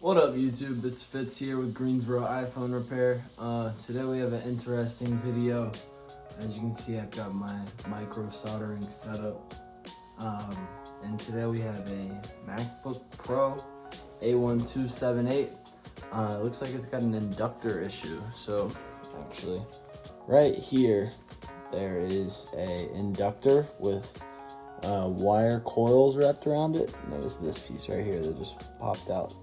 What up YouTube, it's Fitz here with Greensboro iPhone Repair. Today we have an interesting video. As you can see, I've got my micro soldering setup. And today we have a MacBook Pro A1278. It looks like it's got an inductor issue. So actually, right here, there is a inductor with wire coils wrapped around it. Notice this piece right here that just popped out.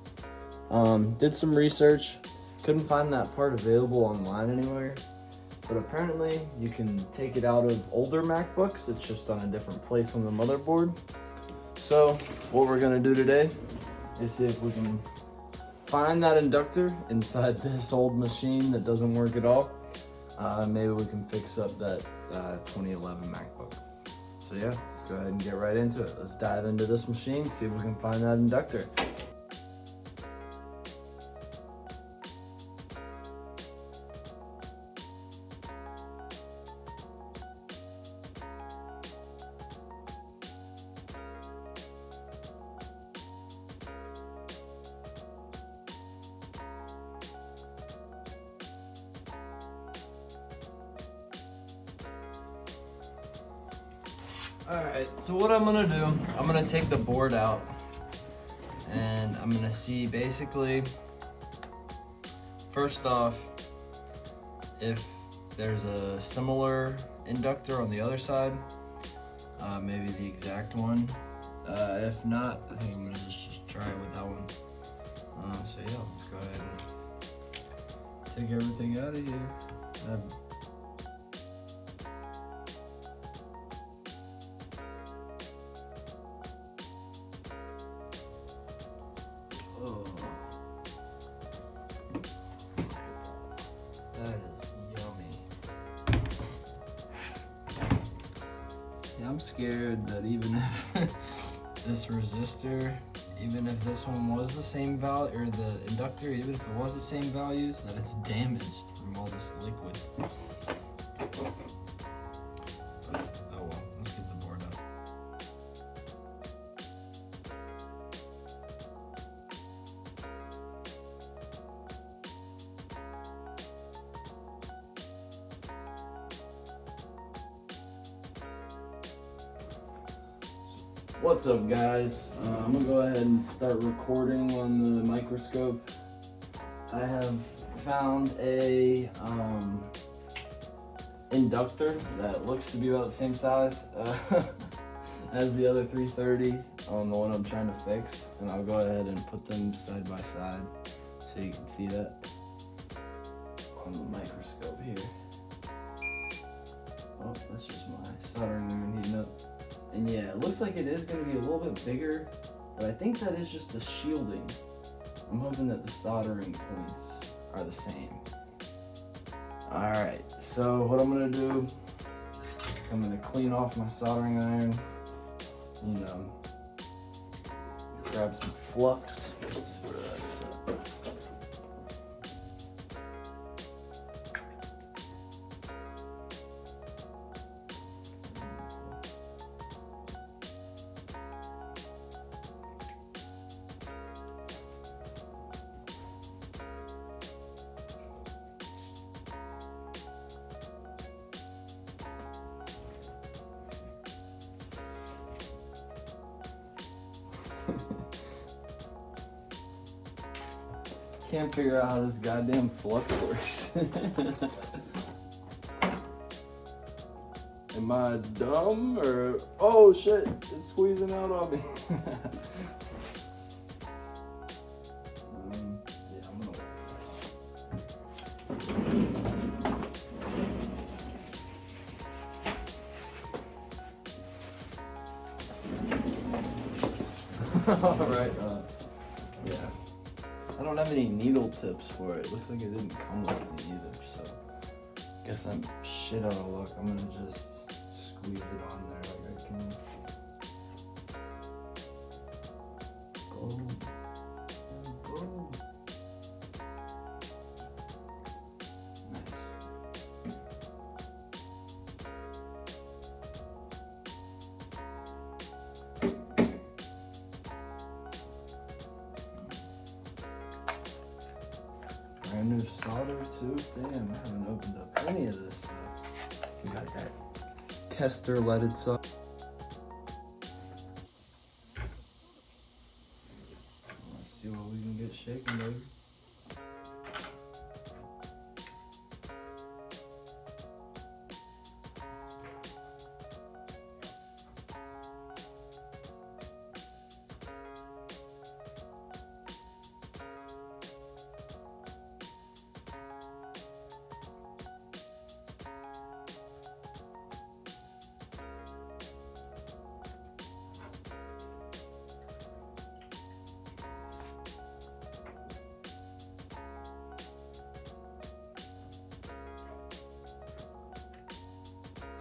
Did some research, couldn't find that part available online anywhere, but apparently you can take it out of older MacBooks. It's just on a different place on the motherboard. So what we're gonna do today is see if we can find that inductor inside this old machine that doesn't work at all. Maybe we can fix up that 2011 MacBook. So yeah, let's go ahead and get right into it. Let's dive into this machine, see if we can find that inductor. Alright, so what I'm gonna do, I'm gonna take the board out and I'm gonna see basically, first off, if there's a similar inductor on the other side, maybe the exact one. If not, I think I'm gonna just try it with that one. So yeah, let's go ahead and take everything out of here. Oh, that is yummy. See, I'm scared that even if this resistor, even if this one was the same value, or the inductor, even if it was the same values, that it's damaged from all this liquid. But, oh well, let's get the board out. What's up guys? I'm gonna go ahead and start recording on the microscope. I have found a inductor that looks to be about the same size as the other 330 on the one I'm trying to fix, and I'll go ahead and put them side by side so you can see that on the microscope here. Oh, that's just my soldering iron heating up. And yeah, it looks like it is going to be a little bit bigger, but I think that is just the shielding. I'm hoping that the soldering points are the same. Alright, so what I'm going to do, I'm going to clean off my soldering iron, you know, grab some flux. Let's see where that is at. Can't figure out how this goddamn flux works. Am I dumb or, oh shit, it's squeezing out on me. Yeah, I'm gonna Alright, yeah. I don't have any needle tips for it. Looks like it didn't come with any either, so guess I'm shit out of luck. I'm gonna just squeeze it on there like I can. Boom. Boom. Nice. Brand new solder too. Damn, I haven't opened up any of this stuff. We got that tester leaded solder. Let's see what we can get shaking, baby.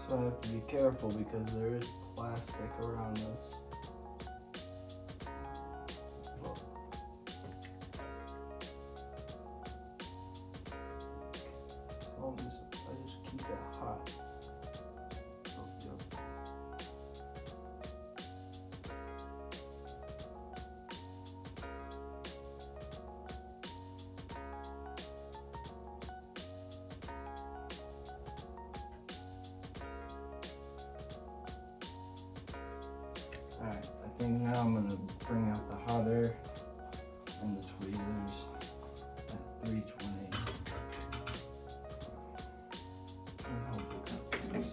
So I have to be careful because there is plastic around this. So I just keep it hot. Alright, I think now I'm going to bring out the hot air and the tweezers at 328. And hold it up, please.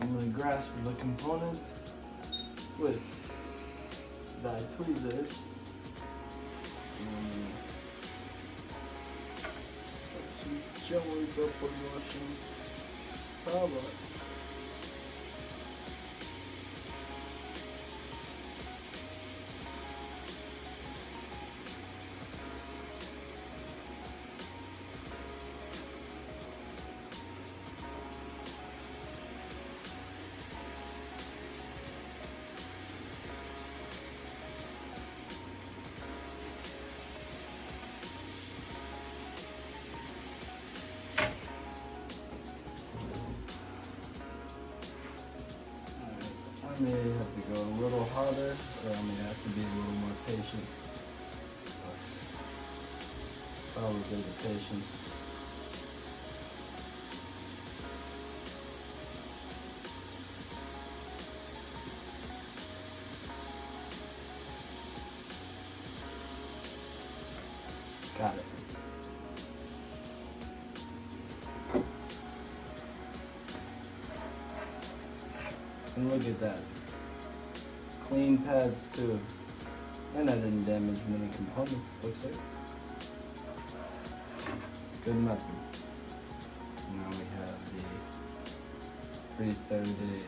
I'm going to grasp the component with the tweezers. Gently upward motion. Power. I may have to go a little harder, or I may have to be a little more patient. Probably the patience. Got it. And look at that. Clean pads too. And I didn't damage many components, it looks like. Good method. Now we have the 330.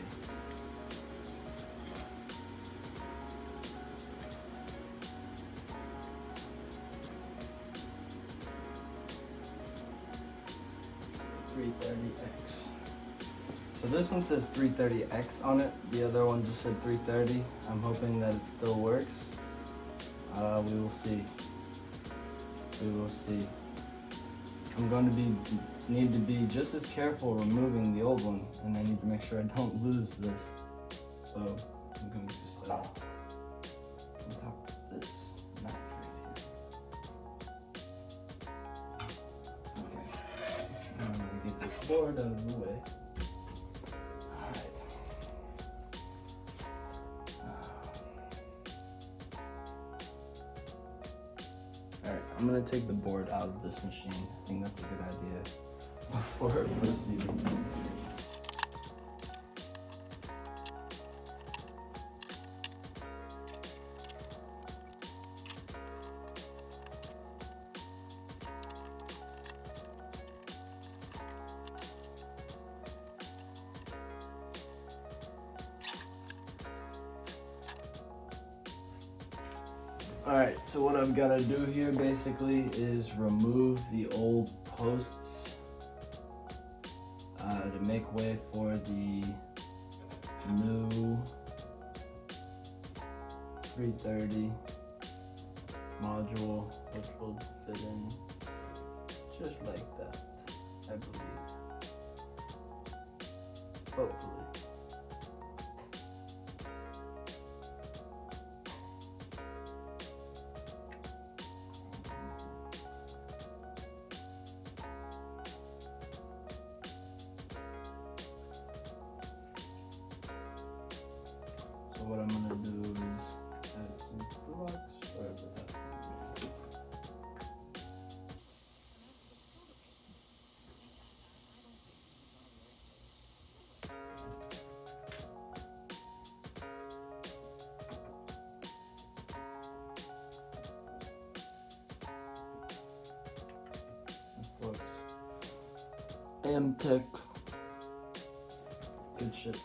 $330X. So this one says 330X on it. The other one just said 330. I'm hoping that it still works. We will see. We will see. I'm going to need to be just as careful removing the old one, and I need to make sure I don't lose this. So I'm going to set it on top of this mat right here. Okay. I'm going to get this board out of the way. Alright, I'm going to take the board out of this machine. I think that's a good idea before proceeding. Alright, so what I've got to do here basically is remove the old posts to make way for the new 330 module, which will fit in just like that, I believe. Hopefully. what I'm gonna do is add some flux. Sorry about that. Flux. Amtech. Good shit.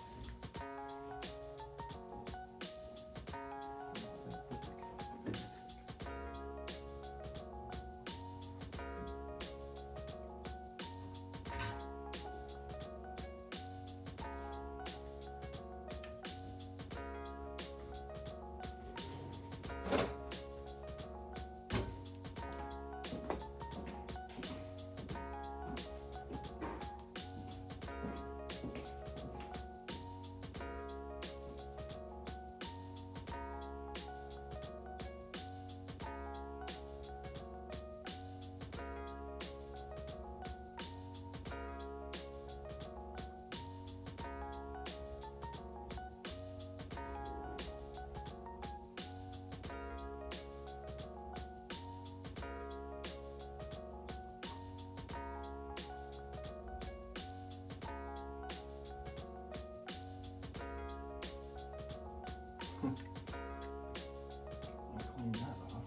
I'll clean that off.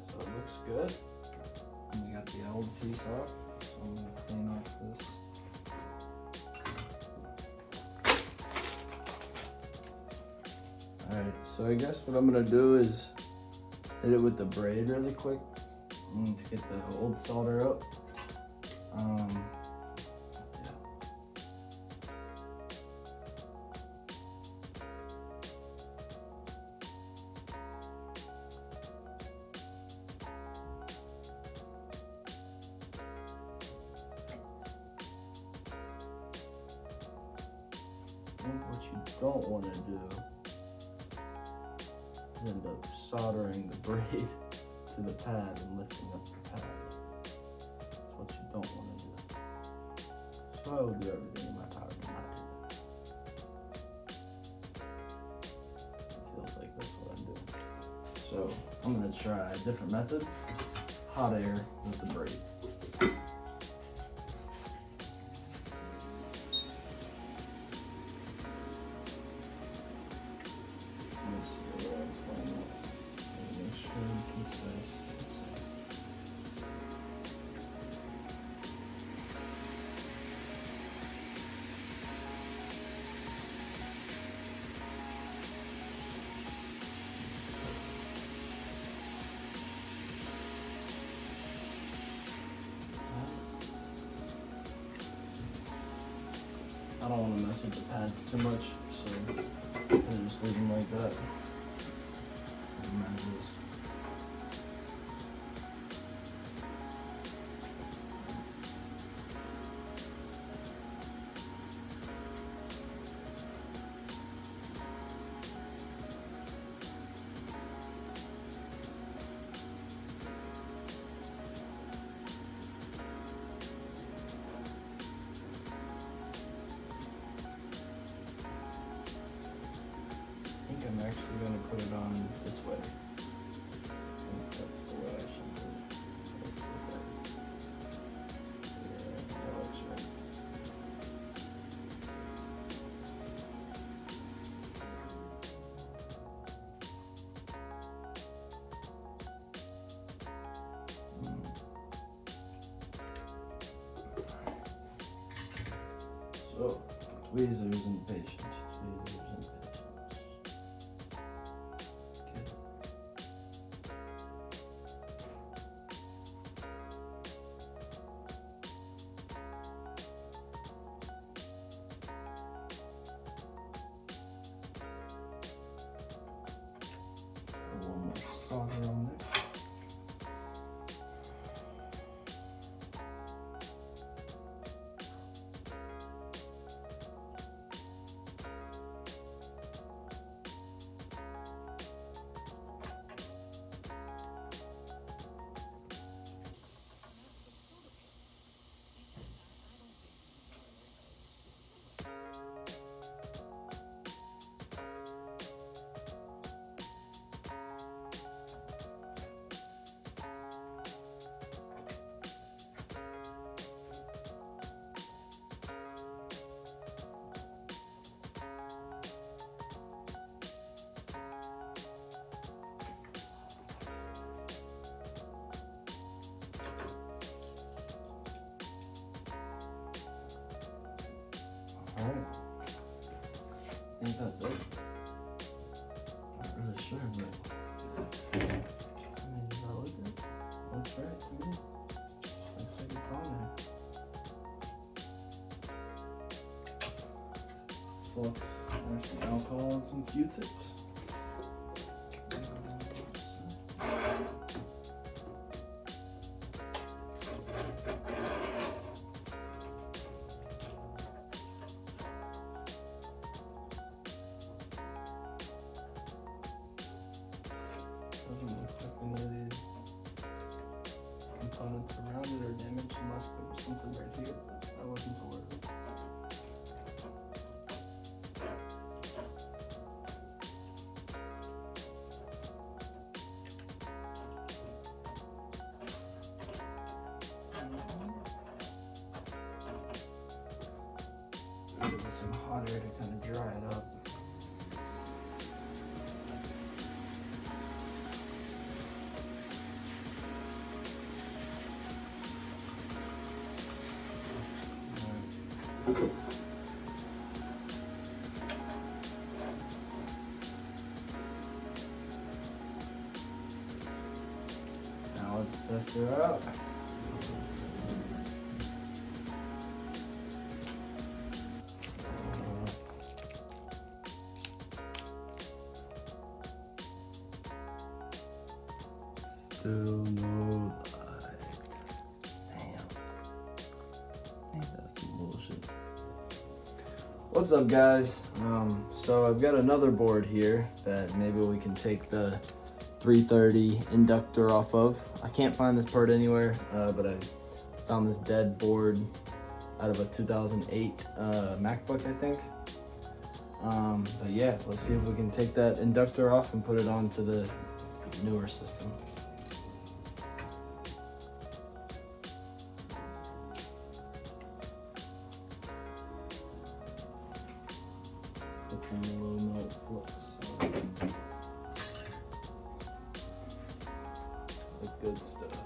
So it looks good. And we got the old piece off, so I'm gonna clean off this. Alright, so I guess what I'm gonna do is hit it with the braid really quick to get the old solder up. I think what you don't want to do is end up soldering the braid to the pad and lifting up the pad. That's what you don't want to do. So I will do everything in my power to not do that. It feels like that's what I'm doing. So I'm going to try a different method, hot air with the braid. I don't want to mess with the pads too much, so I just leave them like that. I think I'm actually going to put it on this way. I think that's the way I should do it. Let's see that. Yeah, that looks right. So, tweezers and patience. Tweezers and patience. One more solder on there. Alright. I think that's it. Not really sure, but I mean, does that look good? Looks right to me. Looks like it's on there. Flux, there's some alcohol and some Q-tips. Doesn't look like any of these components around it are damaged unless there was something right here that I wasn't aware of. Give it some hot air to kind of dry it up. Now let's test her out. Still no light. Damn. Ain't that some bullshit? What's up, guys? So I've got another board here that maybe we can take the 330 inductor off of. I can't find this part anywhere, but I found this dead board out of a 2008 MacBook, I think. But yeah, let's see if we can take that inductor off and put it onto the newer system. Put some low melt flux on. The good stuff.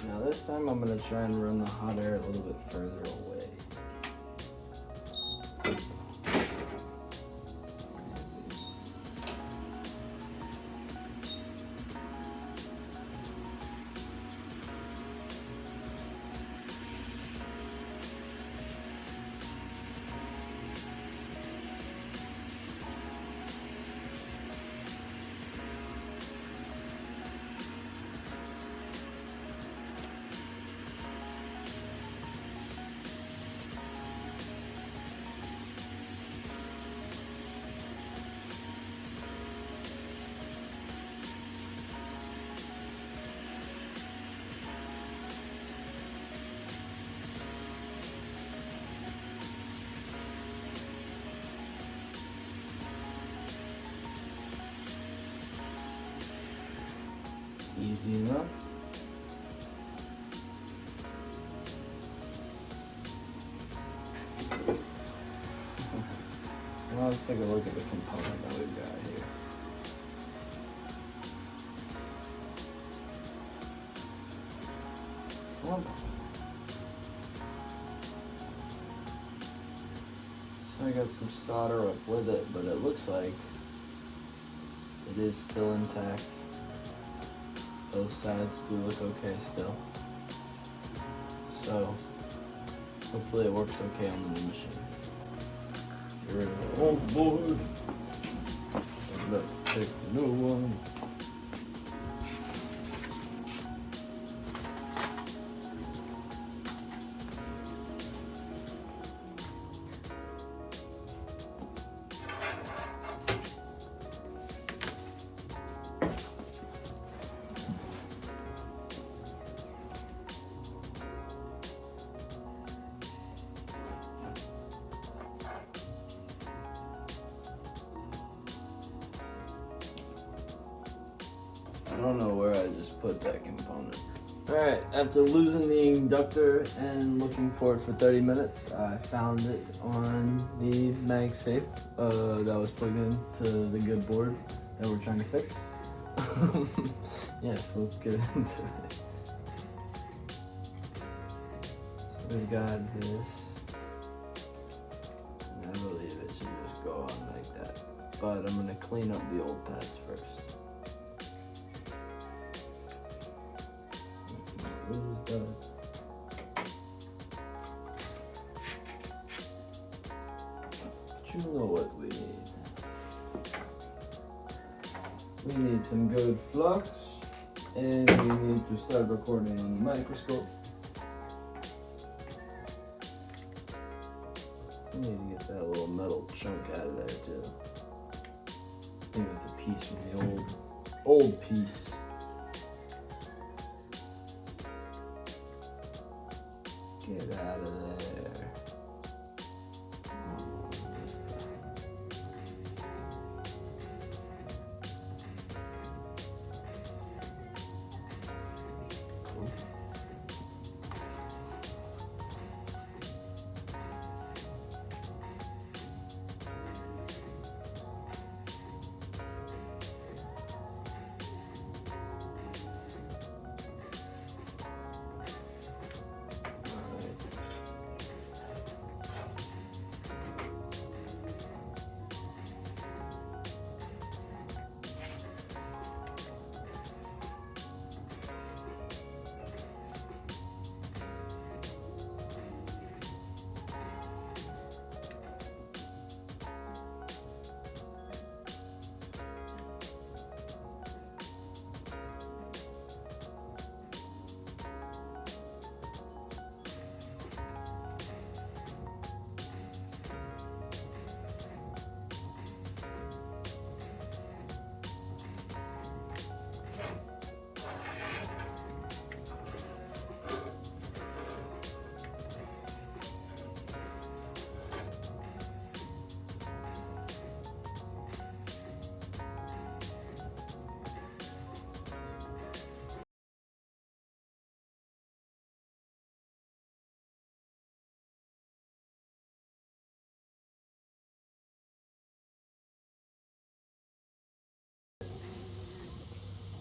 Now this time I'm going to try and run the hot air a little bit further away. Easy enough. Well, let's take a look at the component that we've got here. Well, so I got some solder up with it, but it looks like it is still intact. Both sides do look okay still. So hopefully it works okay on the new machine. Get rid of the old board. And let's take the new one. don't know where I just put that component. Alright, after losing the inductor and looking for it for 30 minutes, I found it on the MagSafe that was plugged into the good board that we're trying to fix. Yeah, so let's get into it. So we've got this. I believe it should just go on like that. But I'm gonna clean up the old pads first. Lose that. But you know what we need. We need some good flux, and we need to start recording on the microscope. I need to get that little metal chunk out of there too. I think it's a piece from the old piece. Get out of there. Cool.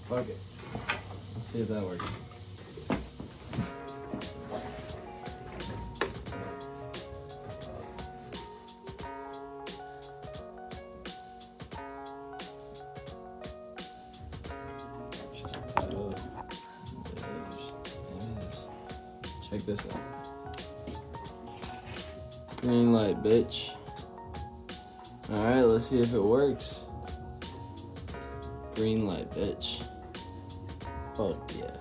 Fuck it. Let's see if that works. Check this out. Green light, bitch. Alright, let's see if it works. Green light, bitch. Fuck yeah.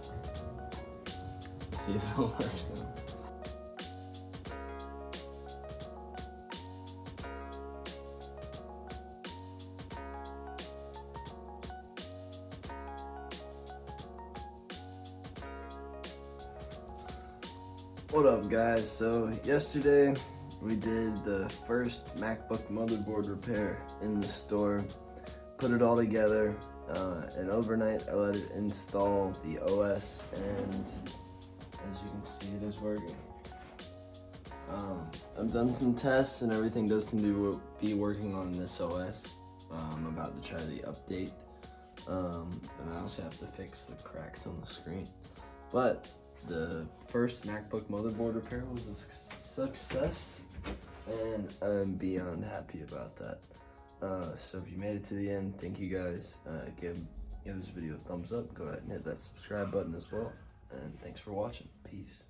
Let's see if it works then. What up, guys? So yesterday we did the first MacBook motherboard repair in the store, put it all together, and overnight I let it install the OS, and as you can see, it is working. I've done some tests and everything does seem to be working on this OS. I'm about to try the update, and I also have to fix the cracks on the screen. But the first MacBook motherboard repair was a success, and I'm beyond happy about that. So if you made it to the end, thank you guys. Give this video a thumbs up. Go ahead and hit that subscribe button as well. And thanks for watching. Peace.